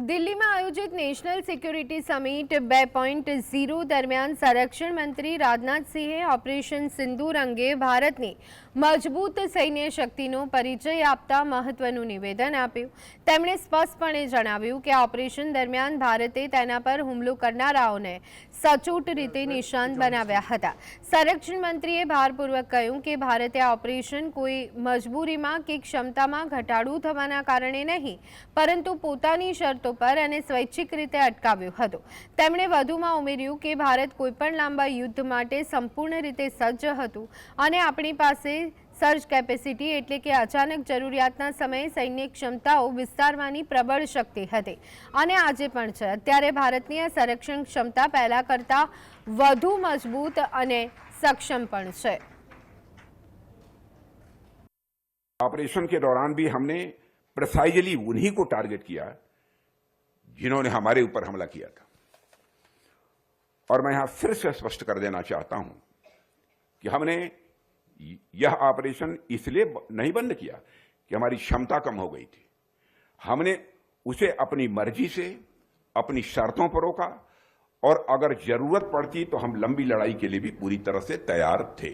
દિલ્હીમાં આયોજિત national security summit 2.0 દરમિયાન સંરક્ષણ મંત્રી રાજનાથસિંહે ઓપરેશન સિંદૂર અંગે ભારતની મજબૂત સૈન્ય શક્તિનો પરિચય આપતા મહત્વનું નિવેદન આપ્યું. તેમણે સ્પષ્ટપણે જણાવ્યું કે ઓપરેશન દરમિયાન ભારતે તેના પર હુમલો કરનારાઓને સચોટ રીતે નિશાન બનાવ્યા હતા. સંરક્ષણ મંત્રીએ ભારપૂર્વક કહ્યું કે ભારતે આ ઓપરેશન કોઈ મજબૂરીમાં કે ક્ષમતામાં ઘટાડો થવાના કારણે નહીં, પરંતુ પોતાની શરતો પર અને સ્વૈચ્છિક રીતે અટકાવ્યું હતું. તેમણે વધુમાં ઉમેર્યું કે ભારત કોઈપણ લાંબા યુદ્ધ માટે સંપૂર્ણ રીતે સજ્જ હતું અને આપણી પાસે સર્જ કેપેસિટી એટલે કે અચાનક જરૂરિયાતના સમયે સૈન્ય ક્ષમતાઓ વિસ્તારવાની પ્રબળ શક્તિ હતી અને આજે પણ છે. અત્યારે ભારતની આ સંરક્ષણ ક્ષમતા પહેલા કરતાં વધુ મજબૂત અને સક્ષમ પણ છે. ऑपरेशन के दौरान भी हमने प्रिसाइजली उन्हीं को टारगेट किया जिन्होंने हमारे ऊपर हमला किया था. और मैं यहां फिर से स्पष्ट कर देना चाहता हूं कि हमने यह ऑपरेशन इसलिए नहीं बंद किया कि हमारी क्षमता कम हो गई थी. हमने उसे अपनी मर्जी से अपनी शर्तों पर रोका और अगर जरूरत पड़ती तो हम लंबी लड़ाई के लिए भी पूरी तरह से तैयार थे.